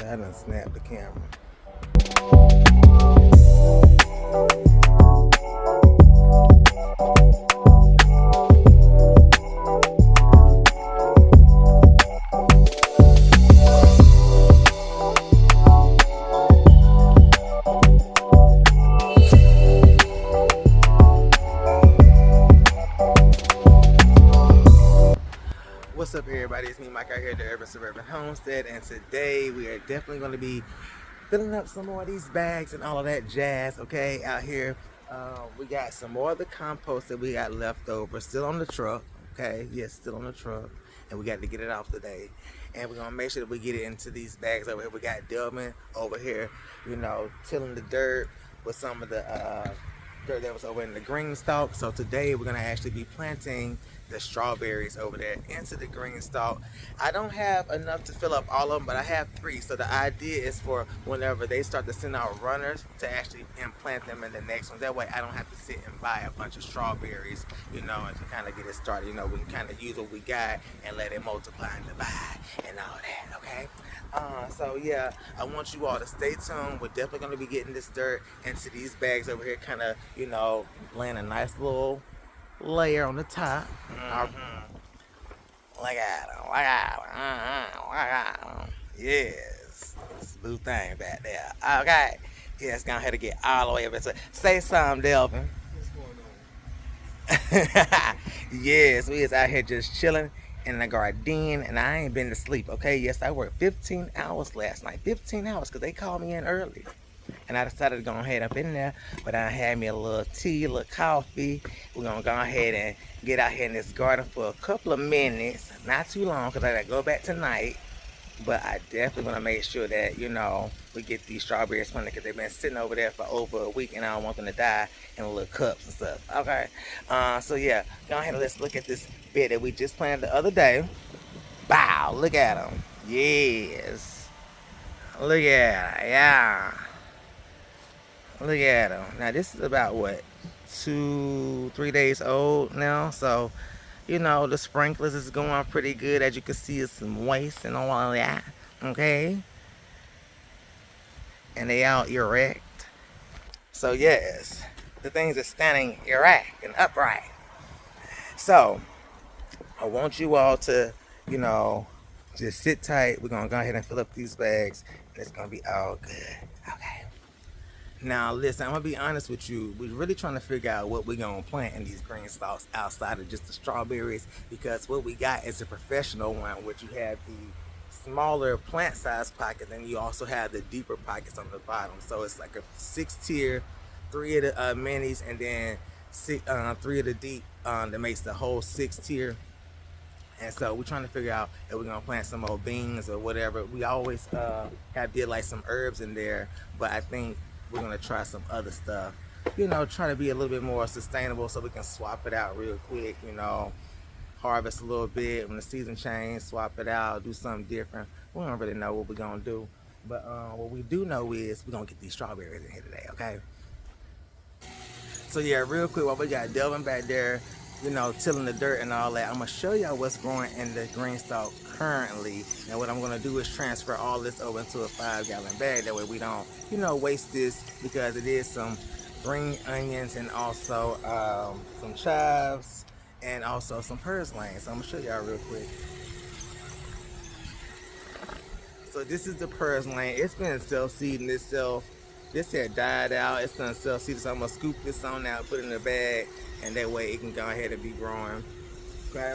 I done snapped the camera. What's up, everybody? It's me, Mike, out here at the Urban Suburban Homestead, and today we are definitely going to be filling up some more of these bags and all of that jazz. Okay, out here we got some more of the compost that we got left over, still on the truck. Okay, yes, still on the truck, and we got to get it off today, and we're gonna make sure that we get it into these bags over here. We got Delvin over here, tilling the dirt with some of the dirt that was over in the Greenstalk. So today we're gonna actually be planting the strawberries over there into the Greenstalk. I don't have enough to fill up all of them, but I have 3. So the idea is for whenever they start to send out runners to actually implant them in the next one. That way I don't have to sit and buy a bunch of strawberries, and to kind of get it started. We can kind of use what we got and let it multiply and divide and all that, okay? So yeah, I want you all to stay tuned. We're definitely going to be getting this dirt into these bags over here, kind of, laying a nice little layer on the top. Look at him, look at him. Yes, this blue thing back there. Okay, yeah, it's gonna have to get all the way up into. Say something, Delvin. What's going on? Yes, we is out here just chilling in the garden, and I ain't been to sleep. Okay, yes, I worked 15 hours last night. 15 hours, because they called me in early. And I decided to go ahead up in there, but I had me a little tea, a little coffee. We're gonna go ahead and get out here in this garden for a couple of minutes, not too long, because I gotta go back tonight. But I definitely want to make sure that, we get these strawberries planted, because they've been sitting over there for over a week, and I don't want them to die in little cups and stuff. Okay, so yeah, go ahead and let's look at this bed that we just planted the other day. Wow, look at them. Yes, look at it. Yeah. Look at them. Now this is about what, 2-3 days old now. So, the sprinklers is going pretty good. As you can see, it's moist and all of that. Okay. And they out erect. So yes, the things are standing erect and upright. So I want you all to, just sit tight. We're gonna go ahead and fill up these bags, and it's gonna be all good. Okay. Now listen, I'm gonna be honest with you. We're really trying to figure out what we're gonna plant in these green stalks outside of just the strawberries, because what we got is a professional one, which you have the smaller plant size pocket, and you also have the deeper pockets on the bottom. So it's like a 6-tier, 3 of the minis, and then 3 of the deep that makes the whole 6-tier. And so we're trying to figure out if we're gonna plant some more beans or whatever. We always did like some herbs in there, but I think we're gonna try some other stuff, try to be a little bit more sustainable, so we can swap it out real quick, harvest a little bit when the season changes, swap it out, do something different. We don't really know what we're gonna do, but what we do know is we're gonna get these strawberries in here today. Okay, so yeah, real quick, while we got Delvin back there, tilling the dirt and all that, I'm gonna show y'all what's growing in the Greenstalk currently. And what I'm gonna do is transfer all this over into a 5-gallon bag. That way we don't, waste this, because it is some green onions and also some chives and also some purslane. So I'm gonna show y'all real quick. So this is the purslane. It's been self-seeding itself. This had died out. It's done self-seeded. So I'm gonna scoop this on out, put it in the bag, and that way it can go ahead and be growing. Okay.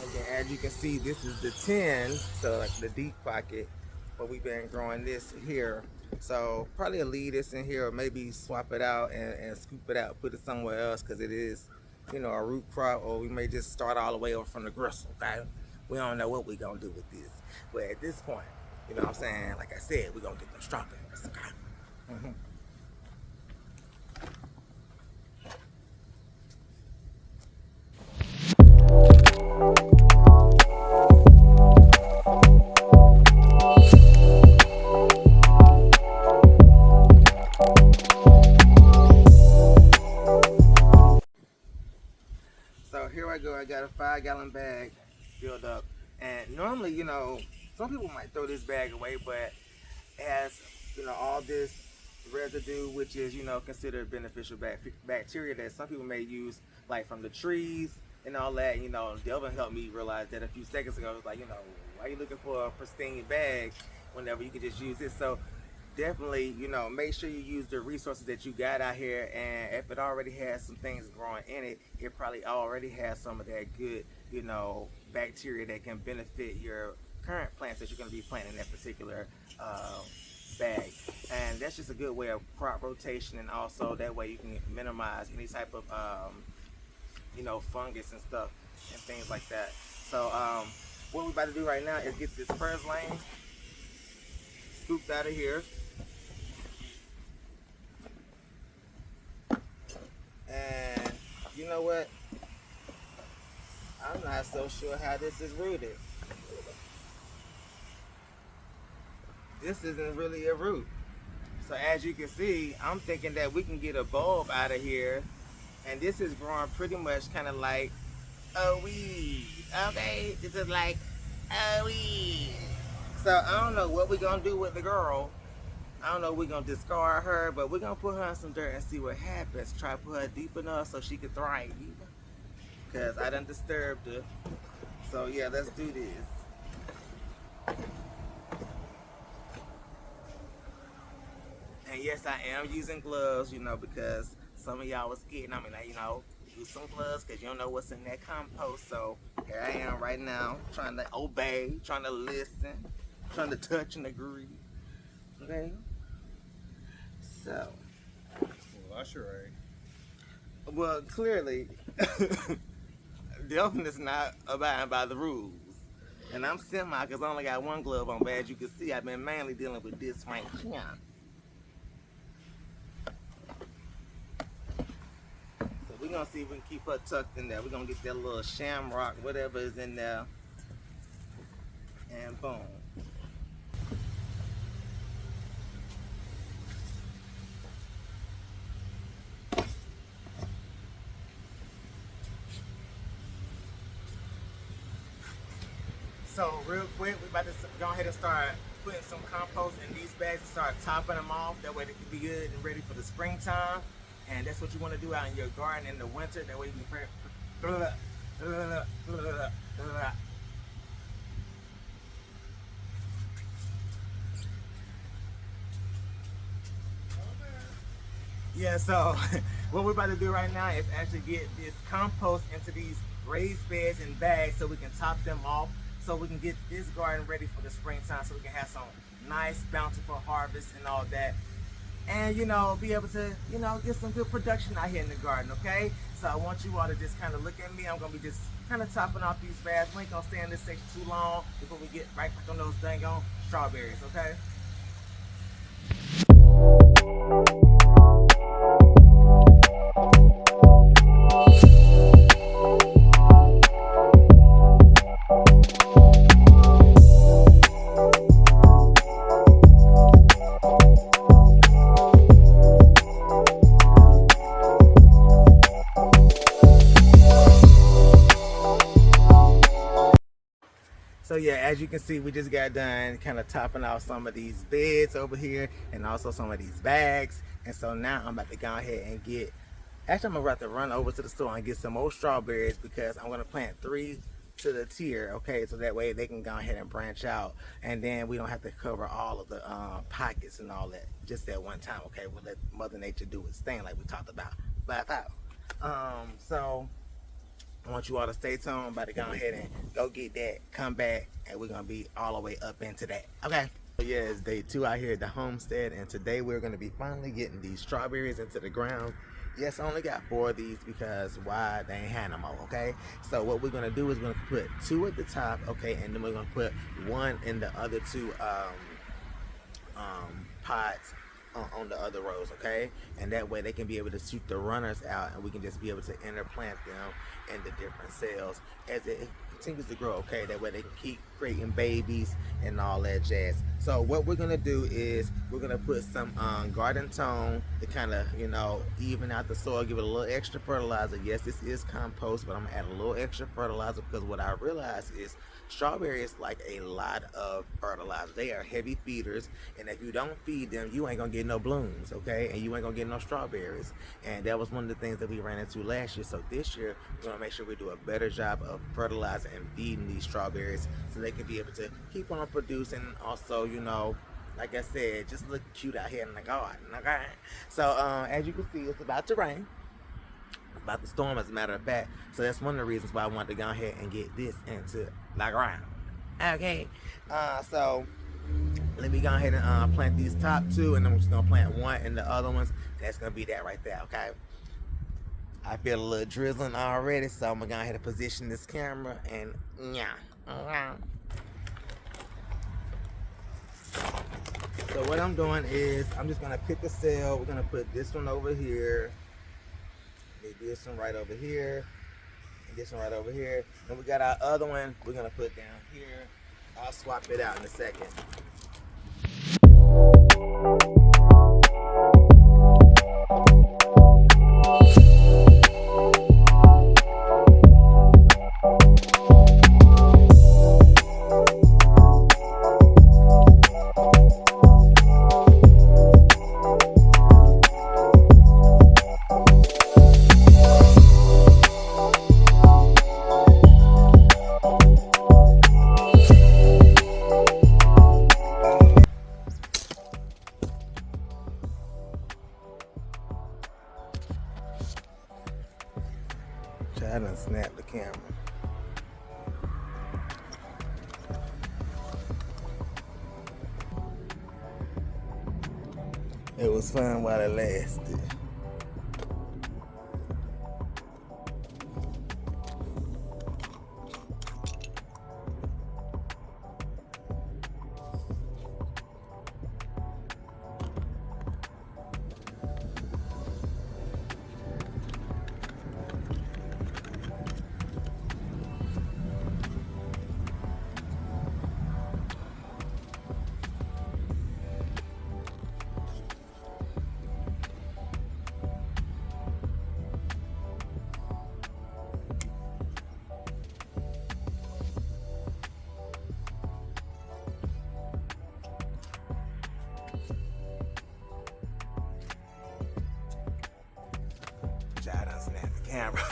Okay, as you can see, this is the 10, so like the deep pocket, but we've been growing this here. So probably leave this in here, or maybe swap it out and scoop it out, put it somewhere else, because it is, a root crop, or we may just start all the way over from the gristle. Okay, we don't know what we're gonna do with this, but at this point, what I'm saying, like I said, we're gonna get them strawberries. Okay. So here I go. I got a 5-gallon bag filled up And normally, you know, some people might throw this bag away, but it has, you know, all this residue, which is, you know, considered beneficial bacteria that some people may use, like from the trees and all that. You know, Delvin helped me realize that a few seconds ago. It was like, you know, why are you looking for a pristine bag whenever you can just use this? So definitely, you know, make sure you use the resources that you got out here, and if it already has some things growing in it, it probably already has some of that good, you know, bacteria that can benefit your current plants that you're going to be planting in that particular bag. And that's just a good way of crop rotation, and also that way you can minimize any type of you know, fungus and stuff and things like that. So what we're about to do right now is get this first lane scooped out of here. And you know what? I'm not so sure how this is rooted. This isn't really a root. So as you can see, I'm thinking that we can get a bulb out of here. And this is growing pretty much kind of like a weed. Okay? This is like a weed. So I don't know what we're going to do with the girl. I don't know if we're going to discard her, but we're going to put her in some dirt and see what happens. Try to put her deep enough so she can thrive. Because I done disturbed her. So yeah, let's do this. And yes, I am using gloves, you know, because some of y'all was getting, I mean, like, you know, use some gloves because you don't know what's in that compost. So here I am right now, trying to obey, trying to listen, trying to touch and agree. Okay? So. Well, that's right. Well, clearly, Delvin is not abiding by the rules. And I'm semi because I only got one glove on, but as you can see, I've been mainly dealing with this right here. So we're going to see if we can keep her tucked in there. We're going to get that little shamrock, whatever is in there. And boom. So real quick, we're about to go ahead and start putting some compost in these bags and start topping them off. That way they can be good and ready for the springtime. And that's what you want to do out in your garden in the winter. That way you can yeah, so what we're about to do right now is actually get this compost into these raised beds and bags so we can top them off, so we can get this garden ready for the springtime, so we can have some nice bountiful harvest and all that, and you know, be able to, you know, get some good production out here in the garden. Okay, so I want you all to just kind of look at me. I'm gonna be just kind of topping off these bags. We ain't gonna stay in this section too long before we get right back on those dang on strawberries. Okay. So yeah, as you can see, we just got done kind of topping off some of these beds over here and also some of these bags. And so now I'm about to go ahead and get, actually I'm about to run over to the store and get some more strawberries, because I'm going to plant 3 to the tier, okay? So that way they can go ahead and branch out, and then we don't have to cover all of the pockets and all that just at one time, okay? We'll let Mother Nature do its thing like we talked about. So I want you all to stay tuned. I'm about to go ahead and go get that, come back, and we're going to be all the way up into that. Okay. So yeah, it's day 2 out here at the homestead, and today we're going to be finally getting these strawberries into the ground. Yes, I only got 4 of these because why? They ain't had no more, okay? So what we're going to do is we're going to put 2 at the top, okay, and then we're going to put 1 in the other 2 pots on the other rows, okay? And that way they can be able to shoot the runners out, and we can just be able to interplant them in the different cells as it, continues to grow, okay? That way they can keep creating babies and all that jazz. So what we're gonna do is we're gonna put some garden tone to kind of, you know, even out the soil, give it a little extra fertilizer. Yes, this is compost, but I'm gonna add a little extra fertilizer because what I realize is strawberries like a lot of fertilizer. They are heavy feeders, and if you don't feed them, you ain't gonna get no blooms, okay? And you ain't gonna get no strawberries. And that was one of the things that we ran into last year. So this year, we're gonna make sure we do a better job of fertilizing and feeding these strawberries so they can be able to keep on producing. Also, you know, like I said, just look cute out here in the garden, okay? So as you can see, it's about to rain. About the storm, as a matter of fact. So that's one of the reasons why I wanted to go ahead and get this into the ground. Okay, so let me go ahead and plant these top two, and then I'm just gonna plant one in the other ones. And that's gonna be that right there. Okay. I feel a little drizzling already, so I'm gonna go ahead and position this camera and yeah. So what I'm doing is I'm just gonna pick a cell. We're gonna put this one over here. This one right over here. And this one right over here. And we got our other one we're gonna put down here. I'll swap it out in a second. I done snapped the camera. It was fun while it lasted. I done snapped the camera.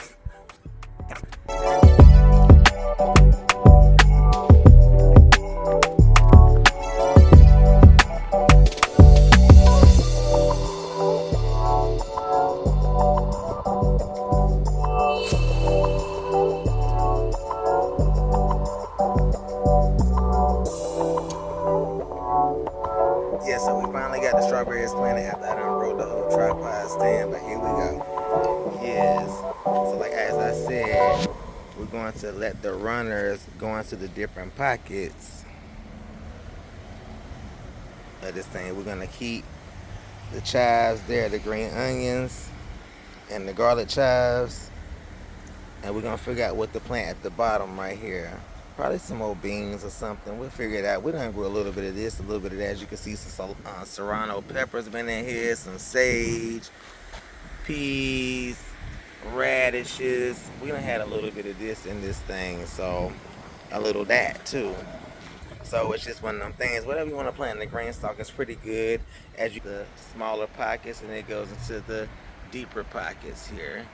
Yeah, so we finally got the strawberries planted after I done rolled the whole tripod stand, but here we go. Yes. So like as I said, we're going to let the runners go into the different pockets of this thing. We're gonna keep the chives there, the green onions and the garlic chives. And we're gonna figure out what to plant at the bottom right here. Probably some old beans or something. We'll figure it out. We're gonna grow a little bit of this, a little bit of that. As you can see, some serrano peppers been in here, some sage, peas, radishes. We done had a little bit of this in this thing, so a little that too. So it's just one of them things. Whatever you want to plant in the Greenstalk is pretty good. As you the smaller pockets, and it goes into the deeper pockets here.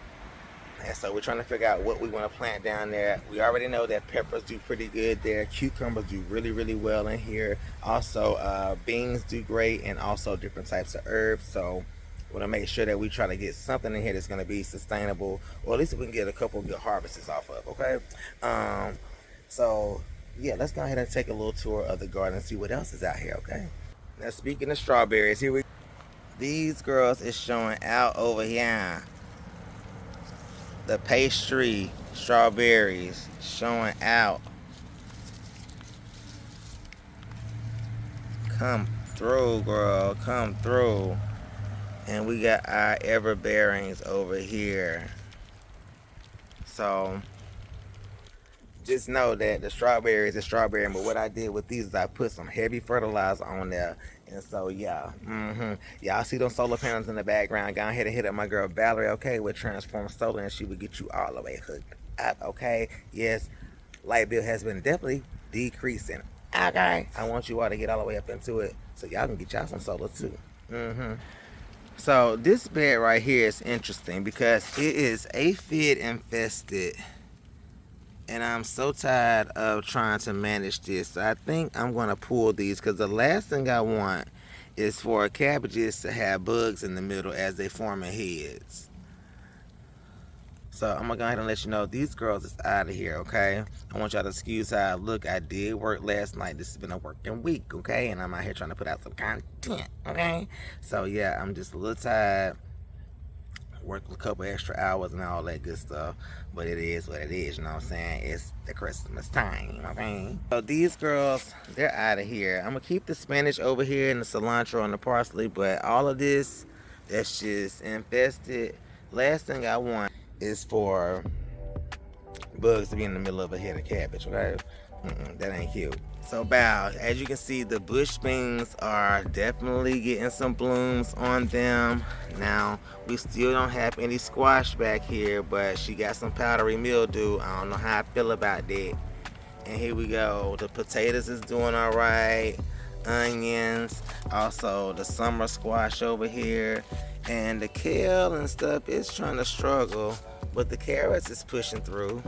And so we're trying to figure out what we want to plant down there. We already know that peppers do pretty good there. Cucumbers do really, really well in here. Also, beans do great, and also different types of herbs. So we want to make sure that we try to get something in here that's going to be sustainable, or at least we can get a couple good harvests off of, okay? So yeah, let's go ahead and take a little tour of the garden and see what else is out here, okay? Now, speaking of strawberries, here we go. These girls is showing out over here. The pastry strawberries showing out. Come through, girl, come through. And we got our everbearings over here. So just know that the strawberry is a strawberry. But what I did with these is I put some heavy fertilizer on there. And so, yeah. Y'all see those solar panels in the background. Go ahead and hit up my girl Valerie, okay, with Transform Solar, and she will get you all the way hooked up, okay? Yes, light bill has been definitely decreasing. Okay? I want you all to get all the way up into it so y'all can get y'all some solar too. So this bed right here is interesting because it is aphid infested, and I'm so tired of trying to manage this. So I think I'm going to pull these because the last thing I want is for cabbages to have bugs in the middle as they forming heads. So I'm gonna go ahead and let you know these girls is out of here, okay? I want y'all to excuse how I look. I did work last night. This has been a working week, okay? And I'm out here trying to put out some content, okay? So yeah, I'm just a little tired. Work a couple extra hours and all that good stuff. But it is what it is, you know what I'm saying? It's the Christmas time, okay? So these girls, they're out of here. I'm gonna keep the spinach over here and the cilantro and the parsley, but all of this that's just infested. Last thing I want is for bugs to be in the middle of a head of cabbage, okay? That ain't cute. So Bow, as you can see, the bush beans are definitely getting some blooms on them. Now, we still don't have any squash back here, but she got some powdery mildew. I don't know how I feel about that. And here we go. The potatoes is doing all right. Onions, also the summer squash over here. And the kale and stuff is trying to struggle, but the carrots is pushing through.